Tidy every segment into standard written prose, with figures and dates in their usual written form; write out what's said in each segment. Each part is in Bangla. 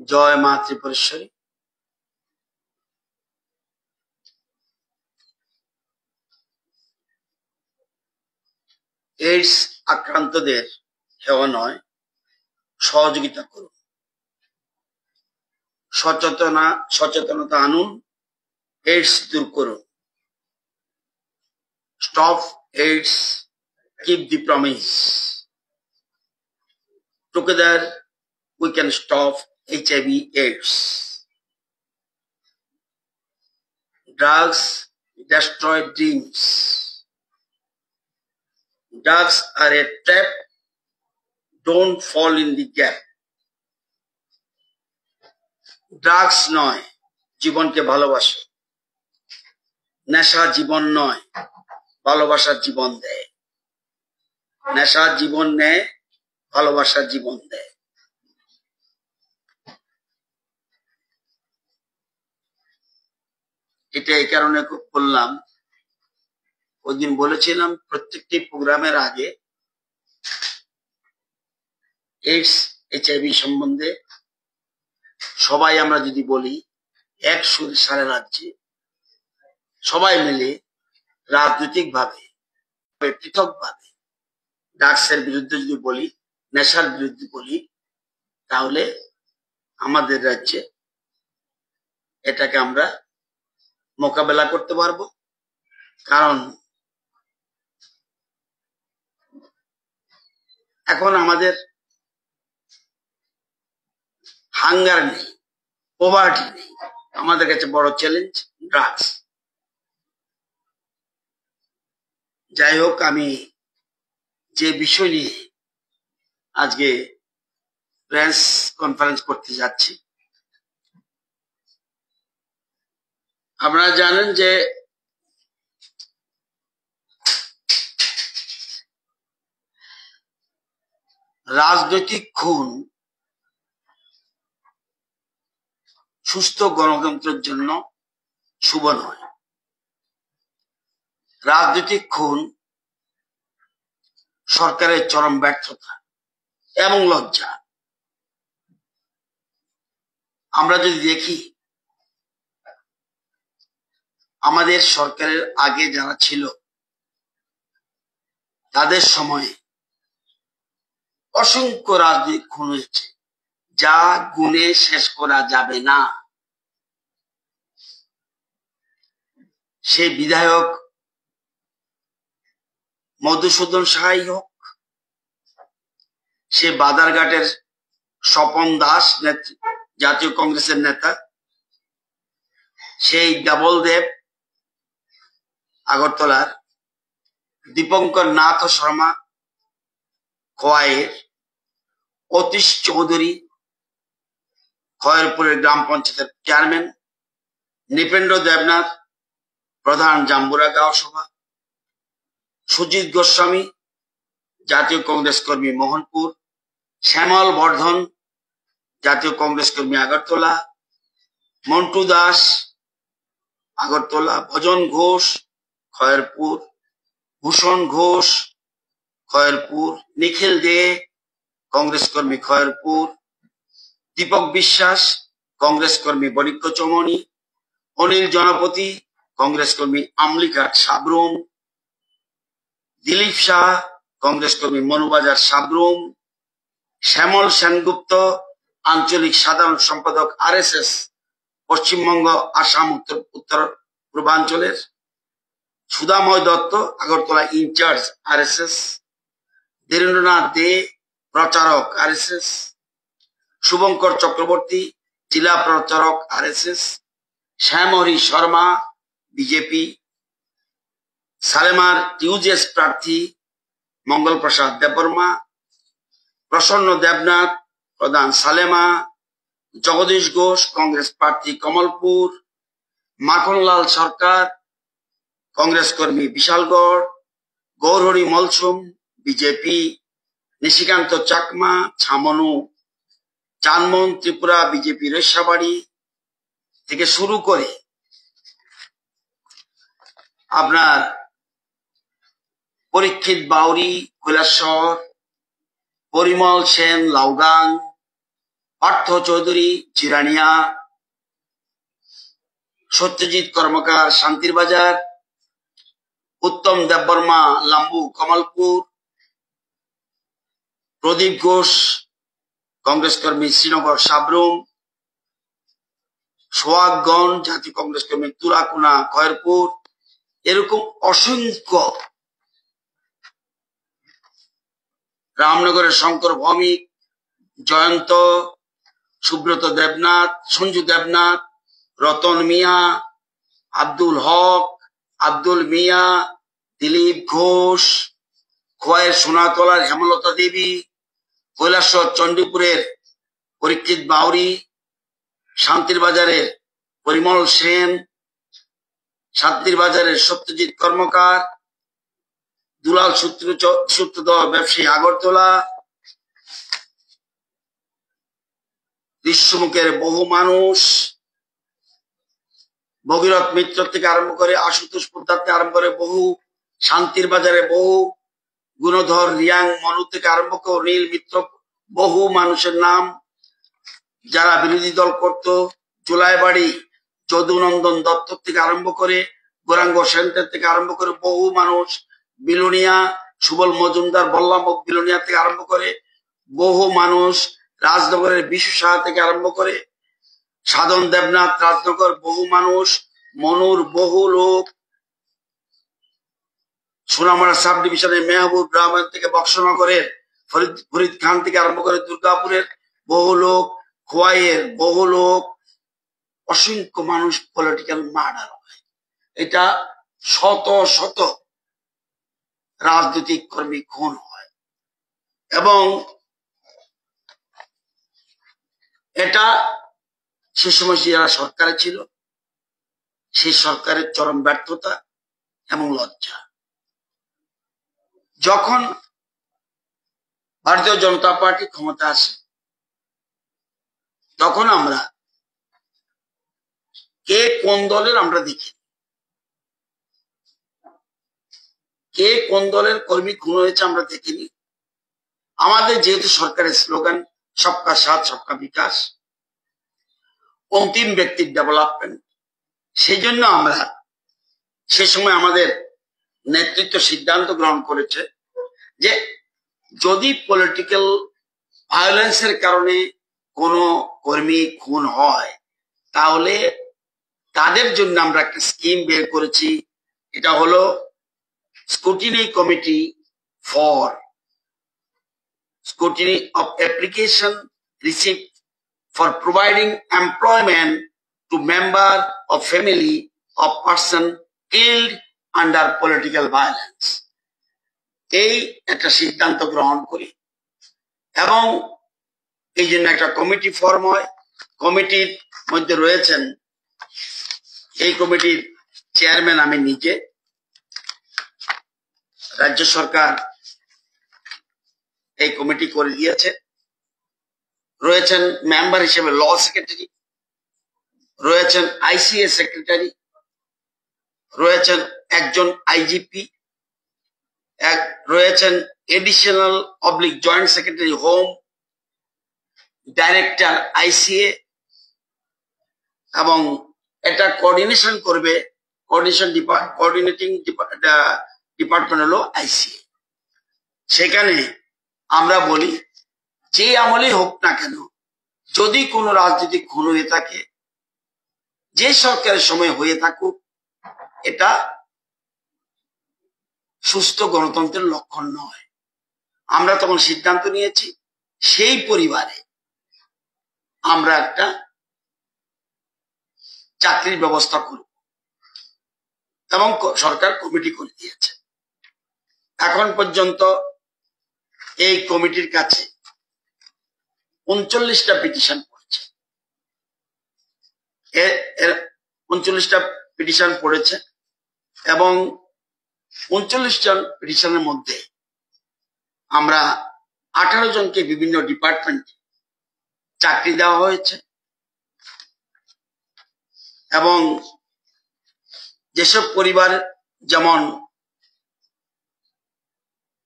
জয় মা ত্রিপুরেশ্বরী। এইডস আক্রান্তদের হেওয়া নয়, সহযোগিতা করুন, সচেতনতা আনুন, এইডস দূর করুন। Stop AIDS, keep the promise. Together we can stop HIV AIDS. Drugs destroy dreams. Drugs are a trap. Don't fall in the gap. Drugs নয়, জীবনকে ভালোবাসো। নেশা জীবন নয়, ভালোবাসার জীবন দেয়। নেশা জীবন নেয়, ভালোবাসার জীবন দেয়। এটা এই কারণে বললাম, ওই দিন বলেছিলাম প্রত্যেকটি প্রোগ্রামের আগে এইডস HIV সম্বন্ধে সবাই আমরা যদি বলি এক সুরে সারা রাজ্যে সবাই মিলে রাজনৈতিক ভাবে পৃথক ভাবে ড্রাগসের বিরুদ্ধে যদি বলি, নেশার বিরুদ্ধে বলি, তাহলে আমাদের রাজ্যে এটাকে আমরা মোকাবেলা করতে পারবো। কারণ এখন আমাদের হাঙ্গার নেই, পভার্টি নেই, আমাদের কাছে বড় চ্যালেঞ্জ ড্রাগস। যাই হোক, আমি যে বিষয় নিয়ে আজকে প্রেস কনফারেন্স করতে যাচ্ছি, আপনারা জানেন যে রাজনৈতিক খুন সুস্থ গণতন্ত্রের জন্য শুভ নয়। রাজনৈতিক খুন সরকারের চরম ব্যর্থতা এবং লজ্জা। আমরা যদি দেখি আমাদের সরকারের আগে যারা ছিল তাদের সময়ে অসংখ্য রাজনৈতিক খুন হয়েছে, যা গুণে শেষ করা যাবে না। সে বিধায়ক মধুসূদন সাহাই হোক, সে বাদারঘাটের স্বপন দাস জাতীয় কংগ্রেসের নেতা, সেই ডাবল দেব আগরতলার, দীপঙ্কর নাথ শর্মা খোয়াইয়ের, অতীশ চৌধুরী খয়েরপুরের গ্রাম পঞ্চায়েতের চেয়ারম্যান, নৃপেন্দ্র দেবনাথ প্রধান জাম্বুরা গাঁও সভা, সুজিত গোস্বামী জাতীয় কংগ্রেস কর্মী মোহনপুর, শ্যামল বর্ধন জাতীয় কংগ্রেস কর্মী আগরতলা, মন্টু দাস আগরতলা, ভজন ঘোষ খয়েরপুর, ভূষণ ঘোষ খয়েরপুর, নিখিল দে কংগ্রেস কর্মী খয়েরপুর, দীপক বিশ্বাস কংগ্রেস কর্মী বণিক্য চৌমনি, অনিল জনপতি কংগ্রেস কর্মী আমলিঘাট সাবরুম, দিলীপ শাহ কংগ্রেস কর্মী মনুবাজার সাবরুম, শ্যামল সেনগুপ্ত আঞ্চলিক সাধারণ সম্পাদক RSS পশ্চিমবঙ্গ আসাম উত্তর পূর্বাঞ্চলের, সুধাময় দত্ত আগরতলা ইনচার্জ RSS, ধীরেন্দ্রনাথ দে প্রচারক RSS, শুভঙ্কর চক্রবর্তী জেলা প্রচারক RSS, শ্যামহরি শর্মা বিজেপি, সালেমার টিউজেস প্রার্থী মঙ্গল প্রসাদ দেববর্মা, প্রসন্ন দেবনাথ প্রধান সালেমা, জগদীশ ঘোষ কংগ্রেস প্রার্থী কমলপুর, মাখনলাল সরকার কংগ্রেস কর্মী বিশালগড়, গৌরহরি মলসুম বিজেপি, নিশিকান্ত চাকমা ছামনু, চানমন ত্রিপুরা বিজেপি রেশাবাড়ি থেকে শুরু করে আপনার পরীক্ষিত বাউরি কৈলাসহর, পরিমল সেন লাউগাং, পার্থ চৌধুরী জিরানিয়া, সত্যজিৎ কর্মকার শান্তির বাজার, উত্তম দেববর্মা লাম্বু কমলপুর, প্রদীপ ঘোষ কংগ্রেস কর্মী শ্রীনগর সাবরুম, সোহাগগঞ্জ জাতীয় কংগ্রেস কর্মী তুরাকুনা খয়েরপুর, এরকম অসংখ্য, রামনগরের শঙ্কর ভৌমিক, জয়ন্ত, সুব্রত দেবনাথ, সঞ্জু দেবনাথ, রতন মিয়া, আব্দুল হক, আব্দুল মিয়া, দিলীপ ঘোষ, খোয়াইয়ের সোনাতলার হেমলতা দেবী, কৈলাসহর চণ্ডীপুরের পরীক্ষিত বাউরি, শান্তির বাজারের পরিমল সেন, শান্তির বাজারের সত্যজিৎ কর্মকার, দুলাল সূত্রধর ব্যবসায়ী আগরতলা, বিশ্বমুখের বহু মানুষ, ভগীরথ মিত্র থেকে আরম্ভ করে আশুতোষ পোদ্দার থেকে আরম্ভ করে বহু, শান্তির বাজারে বহু, গুণধর রিয়াং মনু থেকে আরম্ভ করে নীল মিত্র, বহু মানুষের নাম যারা বিরোধী দল করত, জুলাইবাড়ি যদুনন্দন দত্ত থেকে আরম্ভ করে গৌরাঙ্গ সেন্টার থেকে আরম্ভ করে বহু মানুষ, বিলোনিয়া সুবল মজুমদার বল্লামক বিলোনিয়া থেকে আরম্ভ করে বহু মানুষ, রাজনগরের বিশু সাহা থেকে আরম্ভ করে সাধন দেবনাথ রাজনগর বহু মানুষ, মনুর বহু লোক, সোনামারা সাব ডিভিশনের মেহবুব রহমান থেকে বক্সনগরের ফরিদ খান থেকে আরম্ভ করে দুর্গাপুরের বহু লোক, খোয়াইয়ের বহু লোক, অসংখ্য মানুষ পলিটিক্যাল মার্ডার হয়। এটা শত শত রাজনৈতিক কর্মী খুন হয় এবং এটা সে সময় যারা সরকারে ছিল সেই সরকারের চরম ব্যর্থতা এবং লজ্জা। যখন ভারতীয় জনতা পার্টি ক্ষমতা আসে তখন আমরা কে কোন দলের আমরা দেখি, কে কোন দলের কর্মী খুন হয়েছে আমরা দেখিনি। আমাদের যেহেতু সরকারের স্লোগান সবকা সাথ সবকা বিকাশ, অন্তিম ব্যক্তির ডেভেলপমেন্ট, সেই জন্য আমরা সে সময় আমাদের নেতৃত্ব সিদ্ধান্ত গ্রহণ করেছে যে যদি পলিটিক্যাল ভায়োলেন্সের কারণে কোনো কর্মী খুন হয় তাহলে তাদের জন্য আমরা একটা স্কিম বের করেছি। এটা হলো scrutiny committee for scrutiny of application received for providing employment to member of family of person killed under political violence. এই একটা সিদ্ধান্ত গ্রহণ করি এবং এই জন্য একটা কমিটি ফর্ম হয়। কমিটির মধ্যে রয়েছেন, এই কমিটির চেয়ারম্যান আমি নিজে, রাজ্য সরকার এই কমিটি করে দিয়েছে, রয়েছেন মেম্বার হিসেবে ল সেক্রেটারি, রয়েছেন আইসিএ সেক্রেটারি, রয়েছেন একজন আইজিপি, রয়েছেন additional oblique joint secretary home, director আইসিএ, এবং এটা কোঅর্ডিনেশন করবে, কোঅর্ডিনেটিং ডিপার্টমেন্ট হলো আইসিএ। সেখানে আমরা বলি যে আমলেই হোক না কেন, যদি কোনো রাজনৈতিক খুন হয়ে থাকে, যে সরকারের সময় হয়ে থাকুক, এটা সুস্থ গণতন্ত্রের লক্ষণ নয়। আমরা তখন সিদ্ধান্ত নিয়েছি সেই পরিবারে আমরা একটা চাকরির ব্যবস্থা করব এবং সরকার কমিটি করে দিয়েছে। এখন পর্যন্ত এই কমিটির কাছে 39টা পিটিশন পড়েছে, 39টা পিটিশন পড়েছে এবং 39 জন পিটিশনের মধ্যে আমরা 18 জনকে বিভিন্ন ডিপার্টমেন্টে চাকরি দেওয়া হয়েছে এবং যেসব পরিবার, যেমন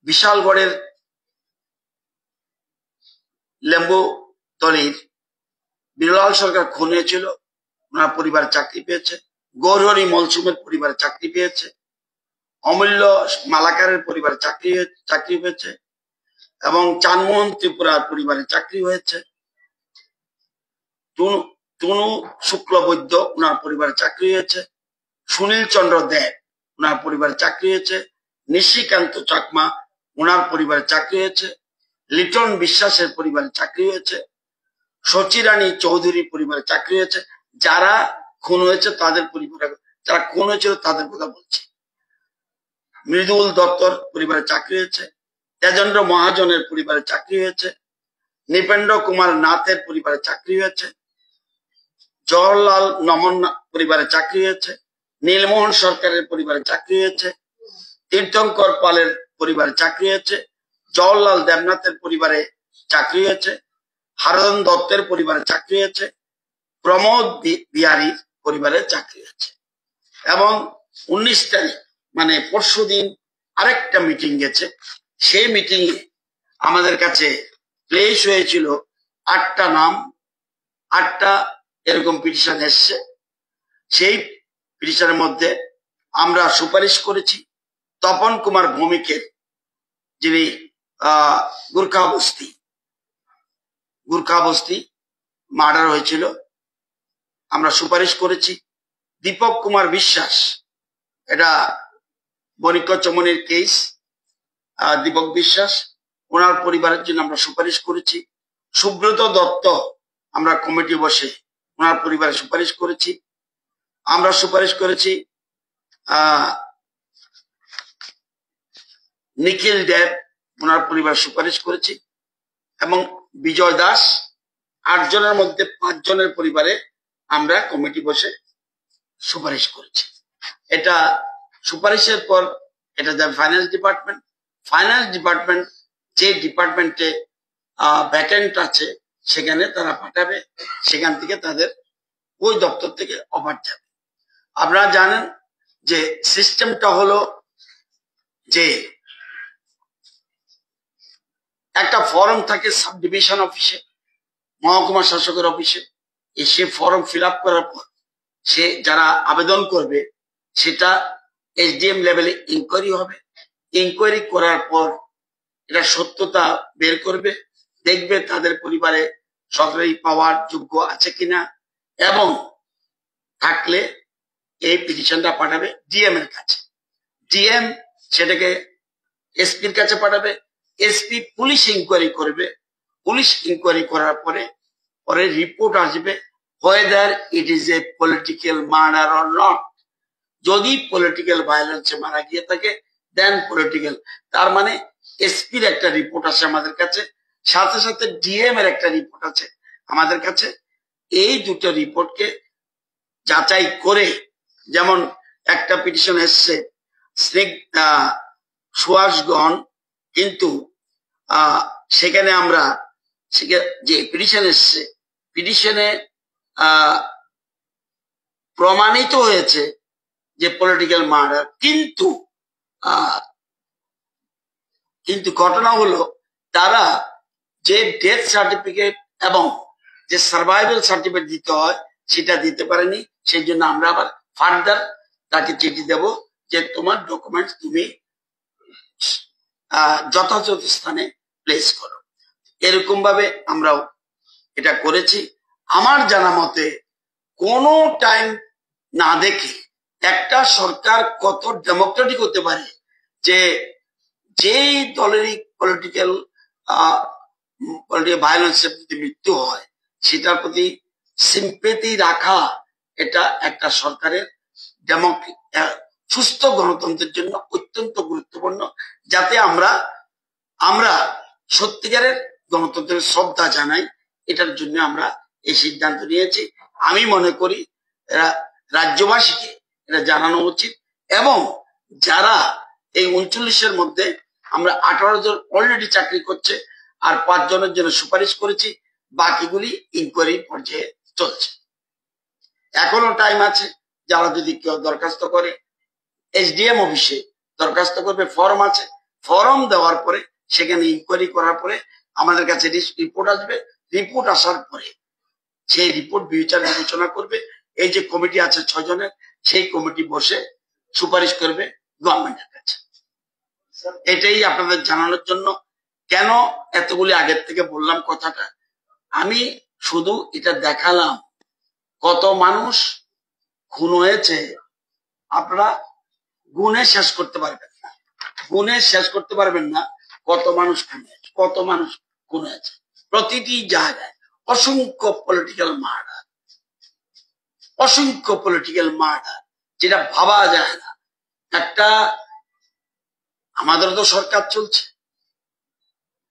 বিশালগড়ের লেম্বুতলির বিরলাল সরকার খুন হয়েছিল, ওনার পরিবার চাকরি পেয়েছে। গৌরহরি মলসুমের পরিবারে চাকরি পেয়েছে। অমূল্য মালাকারের পরিবারে চাকরি পেয়েছে এবং চানমোহন ত্রিপুরার পরিবারে চাকরি হয়েছে। টুনু শুক্লবৈদ্য ওনার পরিবারে চাকরি হয়েছে। সুনীল চন্দ্র দেব ওনার পরিবারে চাকরি হয়েছে। নিশিকান্ত চাকমা ওনার পরিবারে চাকরি হয়েছে। লিটন বিশ্বাসের পরিবারে চাকরি হয়েছে। সচিরানী চৌধুরী পরিবারে চাকরি হয়েছে। যারা খুন হয়েছে তাদের পরিবারে, যারা খুন হয়েছিল তাদের কথা বলছি। মৃদুল দত্তর পরিবারে চাকরি হয়েছে। তেজেন্দ্র মহাজনের পরিবারে চাকরি হয়েছে। নৃপেন্দ্র কুমার নাথের পরিবারে চাকরি হয়েছে। জওহরলাল নমন পরিবারে চাকরি হয়েছে। নীলমোহন সরকারের পরিবারে চাকরি হয়েছে। তীর্থঙ্কর পালের পরিবারে চাকরি হয়েছে। জওহরলাল দেবনাথের পরিবারে চাকরি হয়েছে। হারাধন দত্তের পরিবারে চাকরি হয়েছে। প্রমোদ বিহারীর পরিবারে চাকরি হয়েছে। এবং 19 তারিখ মানে পরশুদিন আরেকটা মিটিং গেছে। সেই মিটিং এ আমাদের কাছে প্লেস হয়েছিল 8টা নাম, 8টা এরকম পিটিশন এসছে। সেই পিটিশনের মধ্যে আমরা সুপারিশ করেছি তপন কুমার ভৌমিকের, যিনি গুর্খা বস্তি মার্ডার হয়েছিল, আমরা সুপারিশ করেছি। দীপক কুমার বিশ্বাস, এটা বণিক চমনির কেস, দীপক বিশ্বাস ওনার পরিবারের জন্য আমরা সুপারিশ করেছি। সুব্রত দত্ত আমরা কমিটি বসে ওনার পরিবারে সুপারিশ করেছি। আমরা সুপারিশ করেছি নিখিল দেব, ওনার পরিবার সুপারিশ করেছি। এবং বিজয় দাস, 8 জনের মধ্যে 5 জনের পরিবারে আমরা কমিটি বসে সুপারিশ করেছি। এটা সুপারিশের পর এটা যাবে ফাইন্যান্স ডিপার্টমেন্ট। ফাইন্যান্স ডিপার্টমেন্ট যে ডিপার্টমেন্টে ভ্যাকেন্ট আছে সেখানে তারা পাঠাবে, সেখান থেকে তাদের ওই দপ্তর থেকে অফার যাবে। আপনারা জানেন যে সিস্টেমটা হলো যে একটা ফর্ম থাকে সাব ডিভিশন অফিসে, মহকুমা শাসকের অফিসে। সে ফর্ম ফিল আপ করার পর সে যারা আবেদন করবে সেটা এসডিএম লেভেলে ইনকোয়ারি হবে। ইনকোয়ারি করার পর এটা সত্যতা বের করবে, দেখবে তাদের পরিবারে সরকারি পাওয়ার যোগ্য আছে কিনা, এবং থাকলে এই পিটিশনটা পাঠাবে ডিএম এর কাছে। ডিএম সেটাকে এসপির কাছে পাঠাবে। এসপি পুলিশ ইনকোয়ারি করবে। পুলিশ ইনকোয়ারি করার পরে রিপোর্ট আসবে whether it is a political murder or not. যদি পলিটিক্যাল ভায়োলেন্সে মারা গিয়ে থাকে দেন পলিটিক্যাল, তার মানে এসপির একটা রিপোর্ট আছে আমাদের কাছে, সাথে সাথে ডিএম এর একটা রিপোর্ট আছে আমাদের কাছে। এই দুটো রিপোর্টকে যাচাই করে, যেমন একটা পিটিশন এসছে সুয়াসগণ, কিন্তু সেখানে আমরা যে পিটিশন এসছে পিটিশনে প্রমাণিত হয়েছে যে পলিটিক্যাল মার্ডার, কিন্তু ঘটনা হলো তারা যে ডেথ সার্টিফিকেট এবং যে সার্ভাইভাল সার্টিফিকেট দিতে হয় সেটা দিতে পারেনি। সেই জন্য আমরা আবার ফার্দার তাকে চিঠি দেব যে তোমার ডকুমেন্টস তুমি যথাযথ স্থানে প্লেস করো। এরকম ভাবে আমরাও এটা করেছি। আমার জানা মতে কোনো টাইম না দেখে একটা সরকার কত ডেমোক্রেটিক হতে পারে যে যেই দলেরই পলিটিক্যাল ভায়োলেন্সের প্রতি মৃত্যু হয় সেটার প্রতি সিম্পেথি রাখা, এটা একটা সরকারের সুস্থ গণতন্ত্রের জন্য অত্যন্ত গুরুত্বপূর্ণ, যাতে আমরা সত্যিকারের গণতন্ত্রের শ্রদ্ধা জানাই। এটার জন্য আমরা এই সিদ্ধান্ত নিয়েছি। আমি মনে করি রাজ্যবাসীকে এটা জানানো উচিত, এবং যারা এই 39-এর মধ্যে আমরা 18 জন অলরেডি চাকরি করছে আর 5 জনের জন্য সুপারিশ করেছি, বাকিগুলি ইনকোয়ারি পর্যায়ে চলছে। এখনো টাইম আছে। যারা যদি কেউ দরখাস্ত করে এসডিএম অফিসে দরখাস্ত করবে, ফর্ম আছে, ফর্ম দেওয়ার পরে সেখানে ইনকোয়ারি করার পরে আমাদের কাছে রিপোর্ট আসবে। রিপোর্ট আসার পরে সেই রিপোর্ট বিচার বিবেচনা করবে। এই যে কমিটি আছে 6 জনের, সেই কমিটি বসে সুপারিশ করবে গভর্নমেন্টের কাছে। এটাই আপনাদের জানানোর জন্য কেন এতগুলি আগের থেকে বললাম কথাটা। আমি শুধু এটা দেখালাম কত মানুষ খুন হয়েছে, আপনারা গুণে শেষ করতে পারবেন না, গুণে শেষ করতে পারবেন না কত মানুষ খুন হয়েছে, কত মানুষ খুন হয়েছে। প্রতিটি জায়গায় অসংখ্য পলিটিক্যাল মার্ডার, অসংখ্য পলিটিক্যাল মার্ডার, যেটা ভাবা যায় না। একটা আমাদের তো সরকার চলছে,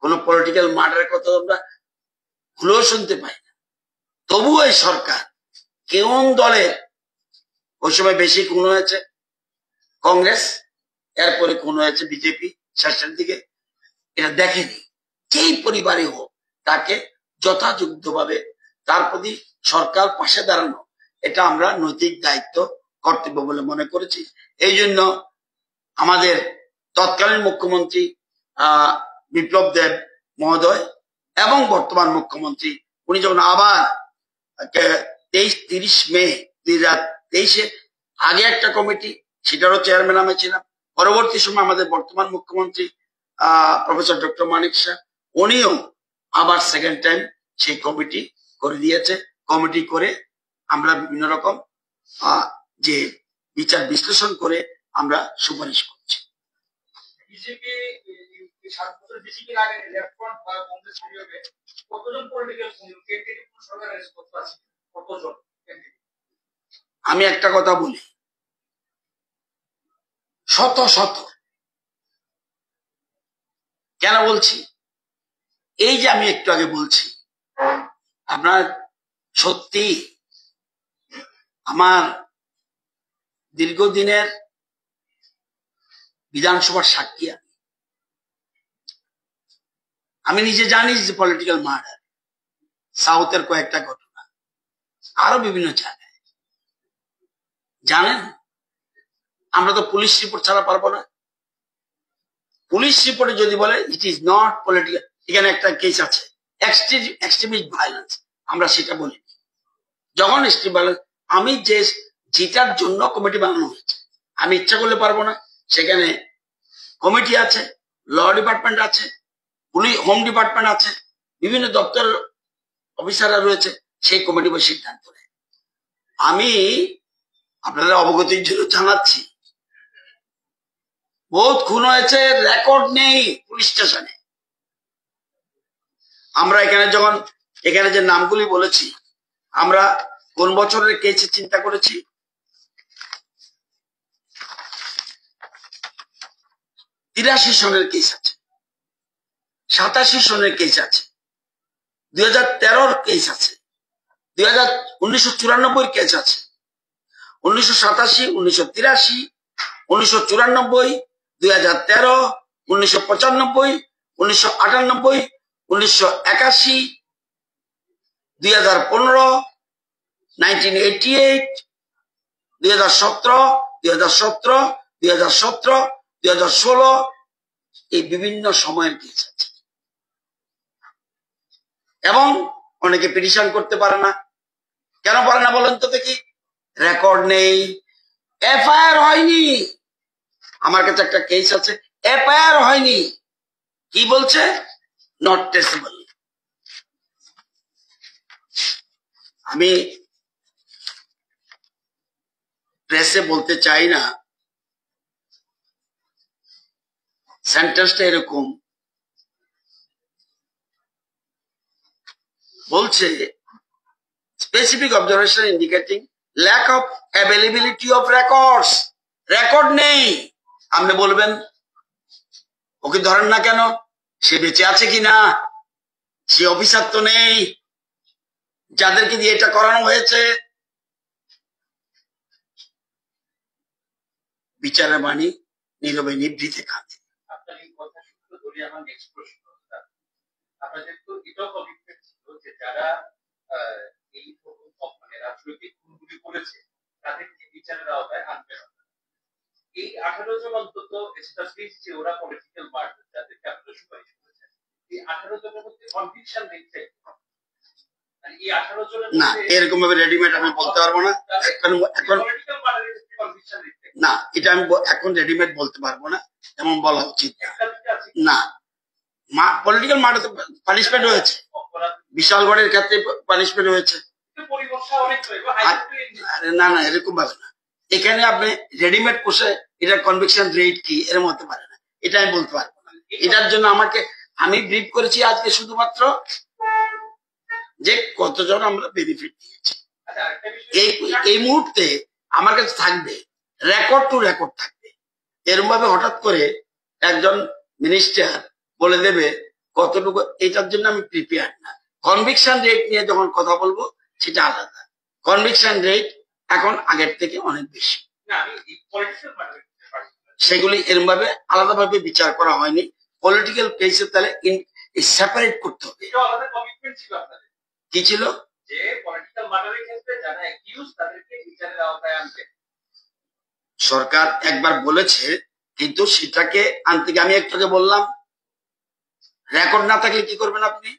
কোন পলিটিক্যাল মার্ডারের কথা আমরা ভুলেও শুনতে পাই না। তবুও এই সরকার কোন দলে ওই সময় বেশি খুন হয়েছে? কংগ্রেস, এরপরে খুন হয়েছে বিজেপি শেষের দিকে। এটা দেখেনি যেই পরিবারে হোক তাকে যথাযোগ্যভাবে তার প্রতি সরকার পাশে দাঁড়ানো, এটা আমরা নৈতিক দায়িত্ব কর্তব্য বলে মনে করেছি। এই জন্য আমাদের তৎকালীন মুখ্যমন্ত্রী বিপ্লব দেব মহোদয় এবং বর্তমান মুখ্যমন্ত্রী উনি যখন আবার 30 মে 2023 আগে একটা কমিটি, সেটারও চেয়ারম্যান আমি ছিলাম। পরবর্তী সময় আমাদের বর্তমান মুখ্যমন্ত্রী প্রফেসর ডক্টর মানিক শাহ, উনিও আবার সেকেন্ড টাইম সেই কমিটি করে দিয়েছে। কমিটি করে আমরা বিভিন্ন রকম যে বিচার বিশ্লেষণ করে আমরা সুপারিশ করছি। আমি একটা কথা বলি, শত শত। কেন বলছি? এই যে আমি একটু আগে বলছি, আপনার সত্যি আমার দীর্ঘদিনের বিধানসভার সাক্ষী। আমি নিজে জানি যে পলিটিক্যাল মার্ডার, সাউথের কয়েকটা ঘটনা, আরো বিভিন্ন জায়গায় জানেন। আমরা তো পুলিশ রিপোর্ট ছাড়া পারবো না। পুলিশ রিপোর্টে যদি বলে ইট ইজ নট পলিটিক্যাল, এখানে একটা কেস আছে এক্সট্রিমিস্ট ভায়োলেন্স, আমরা সেটা বলি। যখন এক্সট্রিম ভায়োলেন্স, আমি যে যেটার জন্য কমিটি বানানো হয়েছে, আমি ইচ্ছা করলে পারবো না। সেখানে কমিটি আছে, ল ডিপার্টমেন্ট আছে, হোম ডিপার্টমেন্ট আছে, বিভিন্ন দপ্তর অফিসাররা রয়েছে, সেই কমিটি বসে সিদ্ধান্ত নেয়। আমি আপনাদের অবগতির জন্য জানাচ্ছি, বহুত খুন হয়েছে, রেকর্ড নেই পুলিশ স্টেশনে। আমরা এখানে যে নামগুলি বলেছি, আমরা কোন বছরের কেসে চিন্তা করেছি? 83 সনের কেস আছে, 87 সনের কেস আছে, 2013 কেস আছে, 1994 কেস আছে, 1987, 1983, 1994, 2013, 1995, 1998, 1981, 2015, 1988, 2017, 2017, 2017, 2016, এই বিভিন্ন সময়ের কেস আছে। এবং অনেকে পিটিশন করতে পারে না। কেন পারে না বলেন তো দেখি? রেকর্ড নেই, এফআইআর হয়নি। আমার কাছে একটা কেস আছে, এফআইআর হয়নি, কি বলছে? Not traceable. আমি প্রেসে বলতে চাই না, সেন্টেন্সটা এরকম বলছে, specific observation indicating lack of availability of records. Record নেই। আপনি বলবেন ওকে ধরেন না কেন? সে বেঁচে আছে কিনা? সে অফিসার তো নেই যাদেরকে দিয়ে এটা করানো হয়েছে। বিচারের বাণী নীরবে নিভৃতে কাঁদে। আপনার এই কথা শুনতে ধরে আমার নেক্সট প্রশ্ন, আপনাদের তো এটাও কমিটমেন্ট ছিল যে যারা এই মানে রাজনৈতিক খুনগুলি করেছে তাদেরকে বিচারের আওতায় আনবে না। এই 18 জন অন্তত এস্টাবলিশ যে ওরা পলিটিক্যাল মার্ডার যাদেরকে আপনারা সুপারিশ করেছেন, এই 18 জনের মধ্যে কনভিকশন রেট মানে এই 18 জনের না, মধ্যে এরকম ভাবে রেডিমেড আমি বলতে পারবো না এখন এখন পলিটিক্যাল পার্টির কনভিকশন দিতে না, এটা আমি এখন রেডিমেড বলতে পারবো না, এমন বলা উচিত না। একটা দুটো আছে না, পলিটিক্যাল মার্ডার তো পানিশমেন্ট হয়েছে, অপরাধ বিশালগড়ের ক্ষেত্রে পানিশমেন্ট হয়েছে। কিন্তু পরিবর্ষা অনেক তো এবার আর- আরে না না, এরকম ভাবে না। এখানে আপনি রেডিমেড কোষে এটার কনভিকশন রেট কি এরকম হতে পারে না, এটা আমি বলতে পারবো না। এটার জন্য আমি ব্রিফ করেছি আজকে শুধুমাত্র যে কতজন আমরা বেনিফিট দিয়েছি। আচ্ছা আরেকটা এই বিষয় এই মুহূর্তে আমার কাছে থাকবে, রেকর্ড টু রেকর্ড থাকবে। এরকম ভাবে হঠাৎ করে একজন মিনিস্টার বলে দেবে কতটুকু, এটার জন্য আমি প্রিপেয়ার না। কনভিকশন রেট নিয়ে যখন কথা বলবো সেটা আলাদা। কনভিকশন রেট এখন আগের থেকে অনেক বেশি। না আমি এই পলিটিক্যাল পার্টির সেগুলি এরকম ভাবে আলাদাভাবে বিচার করা হয়নি। পলিটিক্যাল কেসে তাহলে সেপারেট করতে হবে। এটা আলাদা কমিটমেন্ট ছিল আপনাদের কি ছিল? যে পলিটিক্যাল মার্ডারের ক্ষেত্রে যারা অ্যাকিউজ তাদেরকে বিচারের আওতায় আনবে। সরকার একবার বলেছে, কিন্তু সেটাকে আনতে গিয়ে আমি একটু আগে বললাম রেকর্ড না থাকলে কি করবেন আপনি?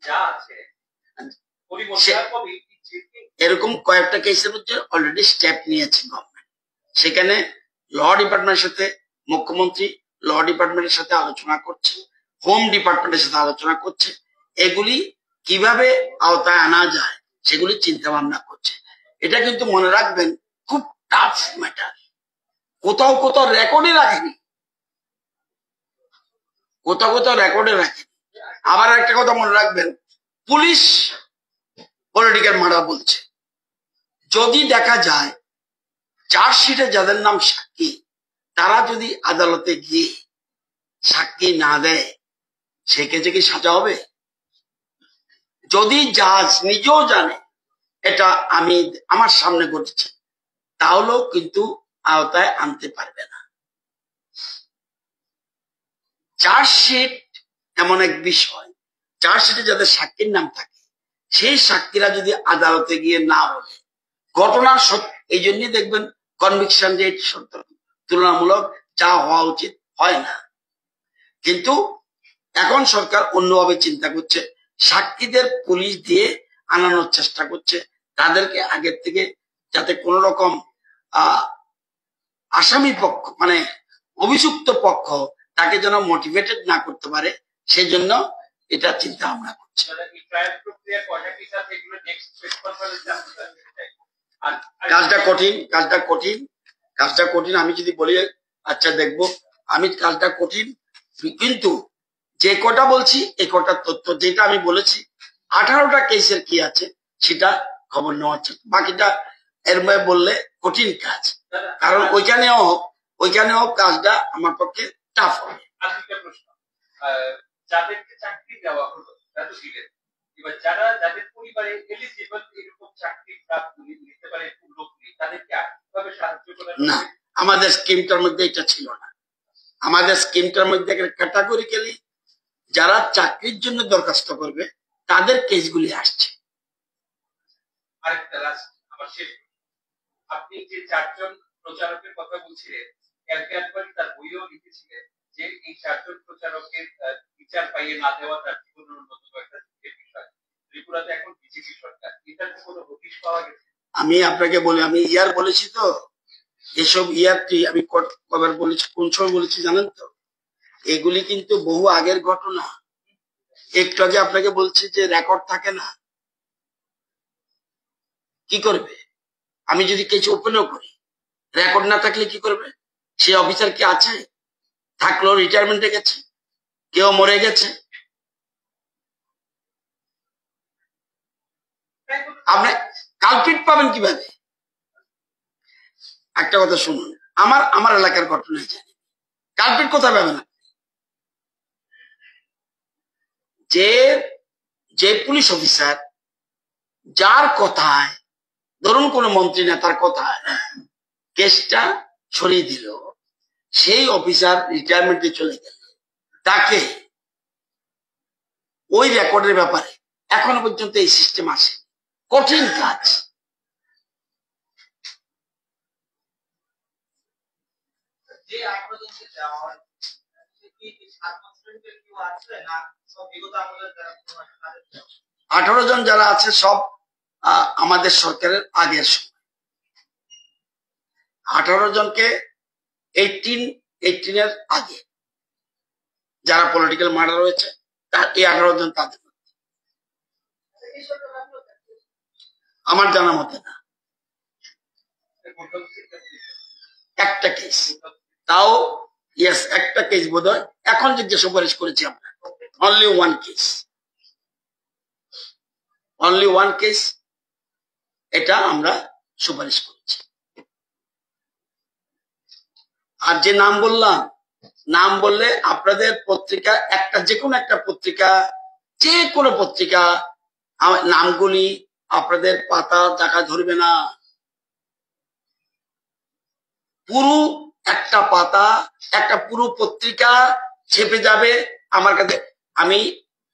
যা আছে পরিবর্তন কবে এরকম কয়েকটা কেসের মধ্যে অলরেডি স্টেপ নিয়েছে গভর্নমেন্ট। সেখানে ল ডিপার্টমেন্টের সাথে মুখ্যমন্ত্রী ল ডিপার্টমেন্টের সাথে আলোচনা করছে, হোম ডিপার্টমেন্টের সাথে আলোচনা করছে, এগুলি কিভাবে আওতায় আনা যায় সেগুলি চিন্তা ভাবনা করছে। এটা কিন্তু মনে রাখবেন খুব টাফ ম্যাটার। কোথাও কোথাও রেকর্ডে রাখেনি, কোথাও কোথাও রেকর্ডে রাখেনি। আবার একটা কথা মনে রাখবেন, পুলিশ পলিটিক্যাল মার্ডার বলছে। যদি দেখা যায় চার্জশিটে যাদের নাম সাক্ষী, তারা যদি আদালতে গিয়ে সাক্ষী না দেয় সেক্ষেত্রে কি সাজা হবে? যদি জাজ নিজেও জানে এটা আমার সামনে ঘটেছে, তাহলেও কিন্তু আওতায় আনতে পারবে না। চার্জশিট এমন এক বিষয়, চার্জশিটে যাদের সাক্ষীর নাম থাকে সেই সাক্ষীরা যদি আদালতে গিয়ে না বলে ঘটনা এই জন্যই দেখবেন কনভিকশন রেট তুলনামূলক যা হওয়া উচিত হয় না। কিন্তু এখন সরকার অন্যভাবে চিন্তা করছে, সাক্ষীদের পুলিশ দিয়ে আনানোর চেষ্টা করছে, তাদেরকে আগের থেকে যাতে কোন রকম আসামি পক্ষ মানে অভিযুক্ত পক্ষ তাকে যেন মোটিভেটেড না করতে পারে, সেই জন্য এটা চিন্তা ভাবনা করছে। কাজটা কঠিন, কাজটা কঠিন। আমি যদি বলি আচ্ছা দেখবো, আমি কাজটা কঠিন, কিন্তু যে কটা বলছি এই কটার তথ্য যেটা আমি বলেছি 18টা কেসের কি আছে সেটা খবর নেওয়া হচ্ছে। বাকিটা এর মধ্যে বললে কঠিন কাজ, কারণ ওইখানেও কাজটা আমার পক্ষে টাফ হবে। প্রশ্ন, যাদেরকে চাকরি দেওয়া হলো তাদের দিলেন, এবার যাদের পরিবারে এলিজিবল এরকম চাকরি প্রাপ্ত নিতে পারে লোকগুলি, তাদেরকে আর্থিকভাবে সাহায্য করা না, আমাদের স্কিমটার মধ্যে এটা ছিল না। আমাদের স্কিমটার মধ্যে ক্যাটাগরিক্যালি যারা চাকরির জন্য দরখাস্ত করবে তাদের কেসগুলি আসছে। আরেকটা লাস্ট আমার শেষ, আপনি যে 4 জন প্রচারকের কথা বলছিলেন, ক্যালকুলেট তার বইও লিখেছিলেন যে এই 4 জন প্রচারকের বিচার পাইয়ে না দেওয়া তার জীবনের অন্যতম একটা বিষয়। ত্রিপুরাতে এখন বিজেপি সরকার, এটার কোনো হদিশ পাওয়া গেছে? আমি আপনাকে বলি, আমি বলেছি তো, এসব আমি কবার বলেছি, কোন সময় বলেছি জানেন তো? এগুলি কিন্তু বহু আগের ঘটনা। একটু আগে আপনাকে বলছি যে রেকর্ড থাকে না, কি করবে? আমি যদি কিছু ওপেনও করি, রেকর্ড না থাকলে কি করবে? সে অফিসার কি আছে? থাকলো রিটায়ারমেন্টে গেছে, কেউ মরে গেছে, আপনি কালপিট পাবেন কিভাবে? একটা কথা শুনুন, আমার এলাকার ঘটনা জানি, কালপিট কোথায় পাবেন? যে পুলিশ অফিসার যার কথায়, ধরুন কোন মন্ত্রী নেতার কথায় কেসটা সরিয়ে দিল, সেই অফিসার রিটায়ারমেন্টে চলে গেল, তাকে ওই রেকর্ডের ব্যাপারে এখনো পর্যন্ত এই সিস্টেম আসে। কঠিন কাজ। যে আপনাদেরকে দেওয়া হয় কি 7 বছরের কেউ আছে না সব বিগত আমাদের যারা 18 জন যারা আছে সব আমাদের সরকারের আগের সময়। 18 জনকে 18 এর আগে যারা পলিটিক্যাল মার্ডার হয়েছে তার এই 18 জন তাদের আমার জানা মতে না, একটা কেস, তাও ইয়েস একটা কেস বোধ হয় এখন যে সুপারিশ করেছি আমরা, অনলি ওয়ান কেস এটা আমরা সুপারিশ করেছি। আর যে নাম বললাম, নাম বললে আপনাদের পত্রিকা একটা, যে কোনো একটা পত্রিকা, যে কোনো পত্রিকা নামগুলি আপনাদের পাতা দেখা ধরবে না, পুরো একটা পাতা, একটা পুরো পত্রিকা ছেপে যাবে আমার কাছে। আমি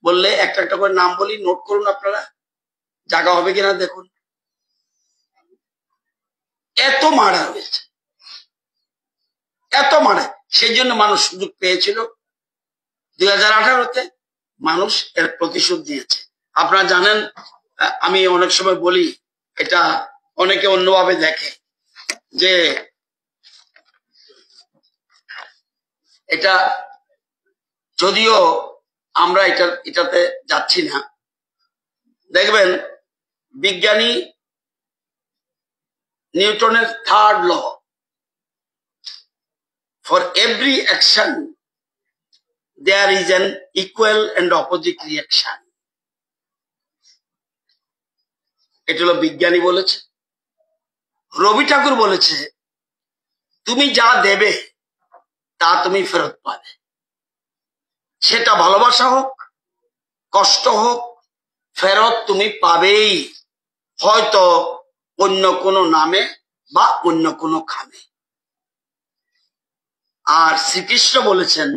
বললে একটা একটা করে নাম বলি, নোট করুন আপনারা, জায়গা হবে কিনা দেখুন। এত মারা হয়েছে, এত মারা, সেই জন্য মানুষ সুযোগ পেয়েছিল 2018-তে, মানুষ এর প্রতিশোধ দিয়েছে। আপনারা জানেন, আমি অনেক সময় বলি, এটা অনেকে অন্যভাবে দেখে যে এটা, যদিও আমরা এটাতে যাচ্ছি না। দেখবেন বিজ্ঞানী নিউটনের 3rd law, for every action there is an equal and opposite reaction. এটা হলো বিজ্ঞানী বলেছে। রবি ঠাকুর বলেছে, তুমি যা দেবে তা তুমি ফেরত পাবে, সেটা ভালোবাসা হোক, কষ্ট হোক, ফেরত তুমি পাবেই, হয়তো অন্য কোনো নামে বা অন্য কোনো খামে। আর শ্রীকৃষ্ণ বলেছেন,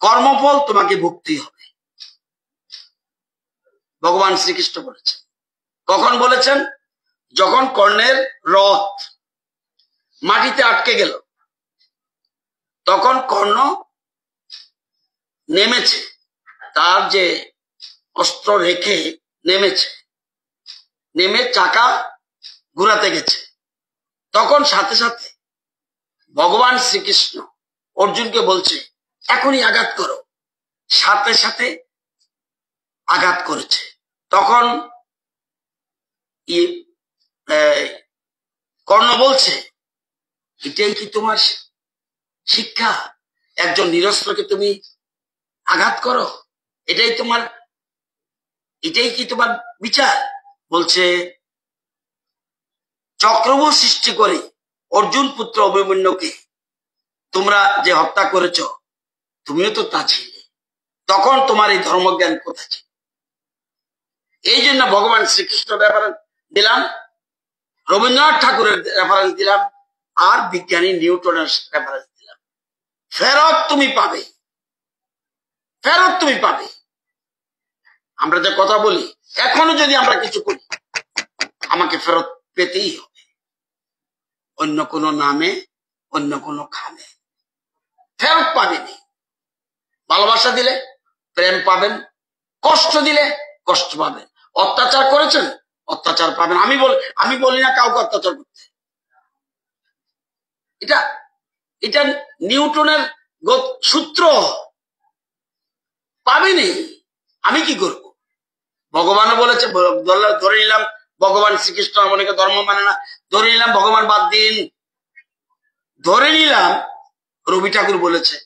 কর্মফল তোমাকে ভুগতে হবে। ভগবান শ্রীকৃষ্ণ বলেছেন। কখন বলেছেন? যখন কর্ণের রথ মাটিতে আটকে গেল, তখন কর্ণ নেমেছে, তার যে অস্ত্র রেখে নেমেছে, নেমে চাকা ঘুরাতে গেছে, তখন সাথে সাথে ভগবান শ্রীকৃষ্ণ অর্জুনকে বলছে, এখনই আঘাত করো। সাথে সাথে আঘাত করেছে। তখন কর্ণ বলছে, এটাই কি তোমার শিক্ষা? একজন নিরস্ত্রকে তুমি আঘাত করো, এটাই কি তোমার বিচার? বলছে, চক্রব্যূহ সৃষ্টি করে অর্জুন পুত্র অভিমন্যুকে তোমরা যে হত্যা করেছ, তুমিও তো তা ছিলে, তখন তোমার এই ধর্মজ্ঞান কোথায় ছিল? এই জন্য ভগবান শ্রীকৃষ্ণ রেফারেন্স দিলাম, রবীন্দ্রনাথ ঠাকুরের রেফারেন্স দিলাম, আর বিজ্ঞানী নিউটনের রেফারেন্স দিলাম। ফেরত তুমি পাবে, ফেরত তুমি পাবে। আমরা যে কথা বলি, এখনো যদি আমরা কিছু করি, আমাকে ফেরত পেতেই হবে, অন্য কোনো নামে, অন্য কোনো খামে। ফেরত পাবেনি। ভালোবাসা দিলে প্রেম পাবেন, কষ্ট দিলে কষ্ট পাবেন। অত্যাচার করেছেন, অত্যাচার পাবেন। আমি বলি না কাউকে অত্যাচার করতে, এটা নিউটনের সূত্র, পাবেনি। আমি কি করব? ভগবানও বলেছে, ধরে নিলাম ভগবান শ্রীকৃষ্ণ অনেকে ধর্ম মানে না, ধরে নিলাম ভগবান বাদ দিন, ধরে নিলাম রবি ঠাকুর বলেছে।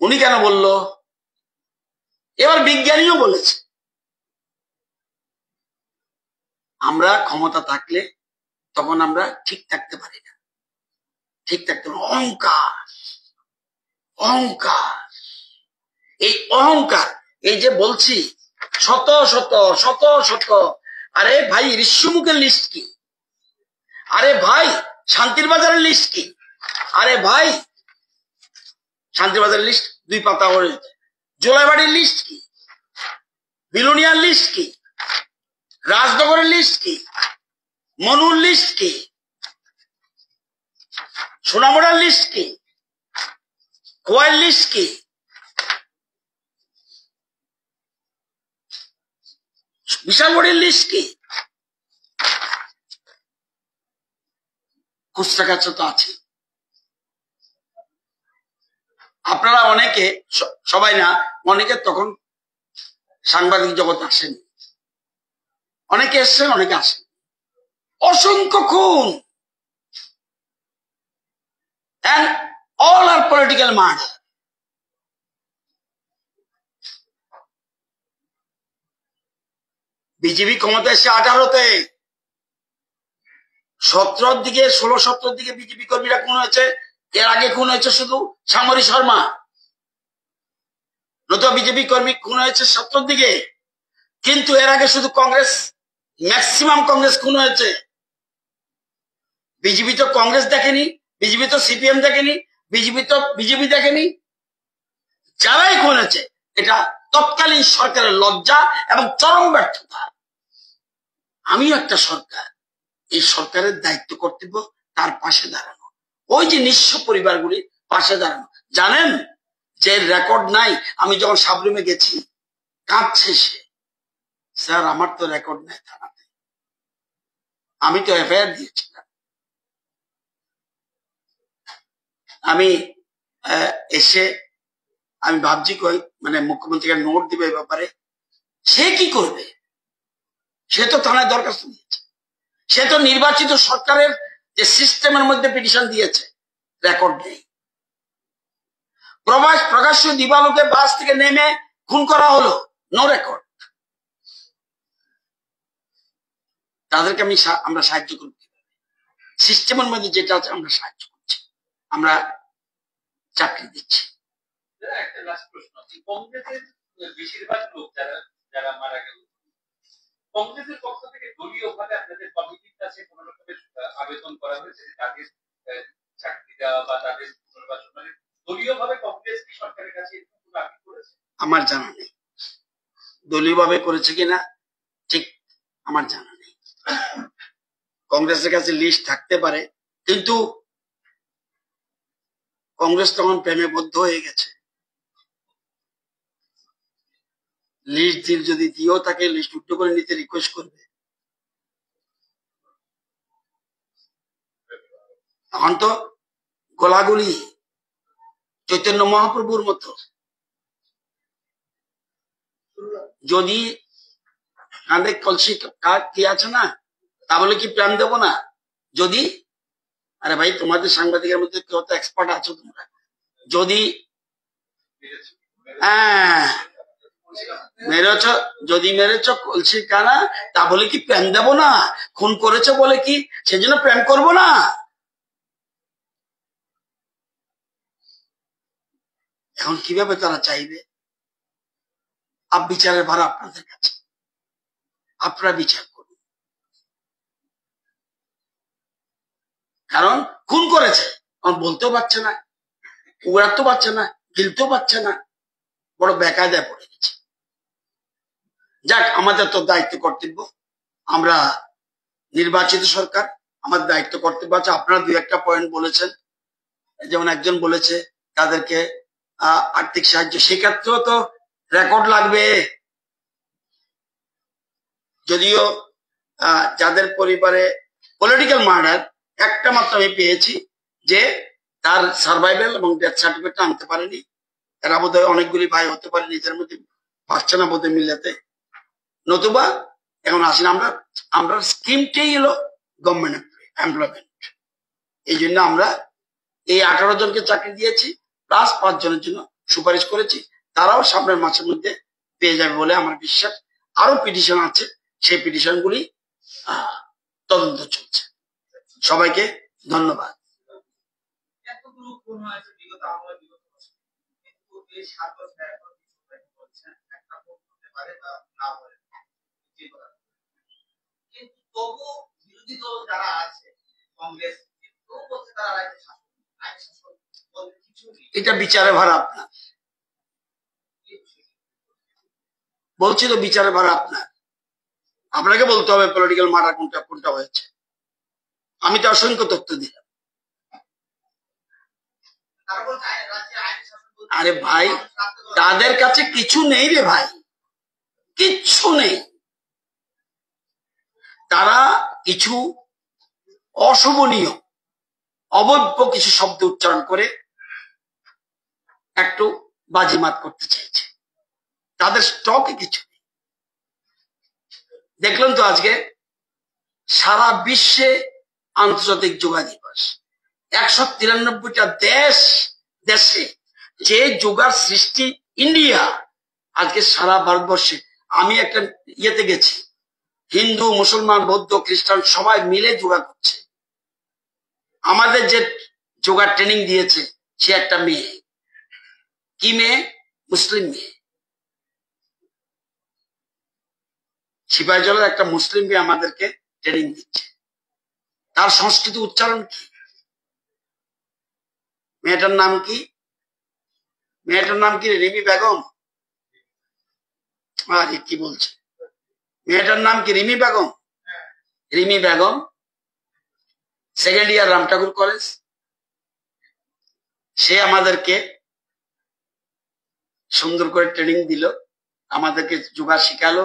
উনি কেন বলল? এবার বিজ্ঞানীও বলেছে। আমরা ক্ষমতা থাকলে তখন আমরা ঠিক থাকতে পারি না, ঠিক থাকতে অহংকার, অহংকার, এই অহংকার, এই যে বলছি শত শত শত শত, আরে ভাই ঋষ্যমুখের লিস্ট কি? আরে ভাই শান্তির বাজারের লিস্ট কি? আরে ভাই শান্তির বাজারের লিস্ট 2 পাতা করে। জোলাইবাড়ির লিস্ট কি? বিলোনিয়ার লিস্ট কি? রাজনগরের লিস্ট কি? মনুর লিস্ট কি? সোনামুড়ার লিস্ট কি? খোয়াইয়ের লিস্ট কি? বিশাল বোর্ডের লিস্ট কি? খুচরা কাছে তো আছে। আপনারা অনেকে, সবাই না, অনেকে তখন সাংবাদিক জগৎ আসেন, অনেকে এসছেন, অনেকে আসেন। অসংখ্য খুন, and all are political murder. BJP ক্ষমতা এসছে 18-তে, 17-র দিকে, 16-17-র দিকে বিজেপি কর্মীরা খুন হয়েছে। এর আগে খুন হয়েছে শুধু সামরি শর্মা, নতুবা বিজেপি কর্মী খুন হয়েছে 17-র দিকে। কিন্তু এর আগে শুধু কংগ্রেস, ম্যাক্সিমাম কংগ্রেস খুন হয়েছে। বিজেপি তো কংগ্রেস দেখেনি, বিজেপি তো সিপিএম দেখেনি, বিজেপি দেখেনি। যারাই খুন হয়েছে এটা তৎকালীন সরকারের লজ্জা এবং চরম ব্যর্থতা। আমিও একটা সরকার, এই সরকারের দায়িত্ব কর্তব্য তার পাশে দাঁড়ানো, ওই যে নিঃস্ব পরিবারগুলি পাশে দাঁড়ানো। জানেন যে রেকর্ড নাই, আমি যখন সাবরুমে গেছি কাঁদছে সে, স্যার আমার তো রেকর্ড নাই থানাতে, আমি তো এফআইআর দিয়েছিলাম। আমি এসে আমি ভাবছি কই, মানে মুখ্যমন্ত্রীকে নোট দিবে এই ব্যাপারে। সে কি করবে? সে তো থানায় দরখাস্ত দিয়েছে, সে তো নির্বাচিত সরকারের যে সিস্টেমের মধ্যে পিটিশন দিয়েছে, রেকর্ড নেই। প্রকাশ্য দিবালোকে বাস থেকে নেমে খুন করা হলো, নো রেকর্ড। তাদেরকে আমরা সাহায্য করব, সিস্টেমের মধ্যে যেটা আছে আমরা সাহায্য করছি, আমরা চাকরি দিচ্ছি। একটা লাস্ট প্রশ্ন, কংগ্রেসের বেশিরভাগ লোক যারা মারা গেল, কংগ্রেসের পক্ষ থেকে দলীয়ভাবে আপনাদের কমিটির কাছে কোন রকমের আবেদন করা হয়েছে যে তাদের চাকরি দেওয়া বা তাদের পুনর্বাসন, মানে দলীয়ভাবে কংগ্রেস কি সরকারের কাছে কোনো আপিল করেছে? আমার জানা নেই, দলীয়ভাবে করেছে কিনা ঠিক আমার জানা নেই। কংগ্রেসের কাছে লিস্ট থাকতে পারে, কিন্তু কংগ্রেস তখন প্রেমে বদ্ধ হয়ে গেছে। লিস্ট যদি দিয়েও তাকে লিস্ট উল্টো করে নিতে রিকোয়েস্ট করবে, তখন তো গোলাগুলি চৈতন্য মহাপ্রভুর মতো। যদি কাঁধে কলসি কি আছে না, তা বলে কি প্ল্যান দেবো না? যদি, আরে ভাই তোমাদের সাংবাদিকের মধ্যে কেউ তো এক্সপার্ট আছো তোমরা, যদি মেরেছ কলসির কানা, তা বলে কি প্রেম দেব না? খুন করেছে বলে কি সেজন্য প্রেম করব না? এখন কিভাবে তারা চাইবে? বিচারের ভার আপনাদের কাছে, আপনারা বিচার করুন। কারণ খুন করেছে, বলতেও পারছে না, উড়াতেও পারছে না, গিলতেও পারছে না, বড় বেকায়দায় পড়ে গেছে। যাক, আমাদের তো দায়িত্ব কর্তব্য, আমরা নির্বাচিত সরকার, আমাদের দায়িত্ব কর্তব্য আছে। আপনারা দুই একটা পয়েন্ট বলেছেন, যেমন একজন বলেছে তাদেরকে আর্থিক সাহায্য, সেক্ষেত্রেও তো রেকর্ড লাগবে। যদিও যাদের পরিবারে পলিটিক্যাল মার্ডার একটা মাত্র আমি পেয়েছি, যে তার সার্ভাইভাল এবং ডেথ সার্টিফিকেট আনতে পারেনি। এরা বোধহয় অনেকগুলি ভাই হতে পারে, নিজের মধ্যে পারছে না বোধহয় মিলাতে, নতুবা এখন আসেন। আমরা স্কিমটাই হলো গভর্নমেন্ট এমপ্লয়মেন্ট। এই জন্য আমরা এই 18 জনকে চাকরি দিয়েছি, প্লাস 5 জনের জন্য সুপারিশ করেছি। তারাও সামনের মাসের মধ্যে পেয়ে যাবে বলে আমার বিশ্বাস। আরো পিটিশন আছে, সেই পিটিশনগুলি তদন্ত চলছে। সবাইকে ধন্যবাদ। তবু বিরোধী দল যারা আছে কংগ্রেস, এটা বিচারে ভার আপনার, বলছি তো বিচারে ভার আপনার। আপনাকে বলতে হবে পলিটিক্যাল মার্ডার কোনটা কোনটা হয়েছে। আমি তো অসংখ্য তথ্য দিলাম। আরে ভাই, তাদের কাছে কিছু নেই রে ভাই, কিচ্ছু নেই। তারা কিছু অশোভনীয় অবৈধ কিছু শব্দ উচ্চারণ করে একটু বাজিমাত করতে চাইছে। তাদের স্টকে কিছু নেই। দেখলেন তো আজকে সারা বিশ্বে আন্তর্জাতিক যোগা দিবস, 193টা দেশে যে যোগার সৃষ্টি ইন্ডিয়া, আজকে সারা ভারতবর্ষে আমি একটা ইয়েতে গেছি, হিন্দু মুসলমান বৌদ্ধ খ্রিস্টান সবাই মিলে যোগা করছে। আমাদের যে যোগা ট্রেনিং দিয়েছে সে একটা মেয়ে, কি মেয়ে? মুসলিম মেয়ে। সিপাহীজলার একটা মুসলিম মেয়ে আমাদেরকে ট্রেনিং দিচ্ছে। তার সংস্কৃত উচ্চারণ কি? মেয়েটার নাম কি? মেয়েটার নাম কি? রিমি বেগম। আরে কি বলছে? মেয়েটার নাম কি? Rimi Begum. Rimi Begum, second year Ramthakur college. সে আমাদেরকে সুন্দর করে ট্রেনিং দিল, আমাদেরকে যোগা শিখালো,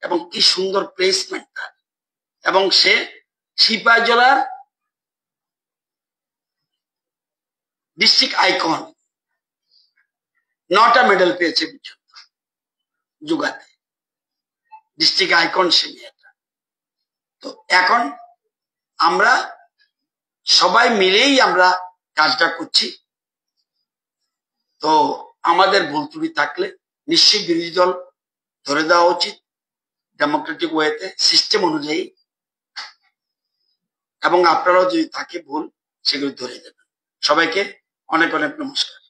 এবং কি সুন্দর প্লেসমেন্ট তার। এবং সে সিপাহীজলার ডিস্ট্রিক্ট আইকন, 9টা মেডেল পেয়েছে যোগাতে, ডিস্ট্রিক্ট আইকন সে মেয়েটা। তো এখন আমরা সবাই মিলেই আমরা কাজটা করছি। তো আমাদের ভুল ত্রুটি থাকলে নিশ্চয়ই বিরোধী দল ধরে দেওয়া উচিত, ডেমোক্রেটিক ওয়েতে, সিস্টেম অনুযায়ী, এবং আপনারাও যদি থাকে ভুল সেগুলো ধরে দেবেন। সবাইকে অনেক অনেক নমস্কার।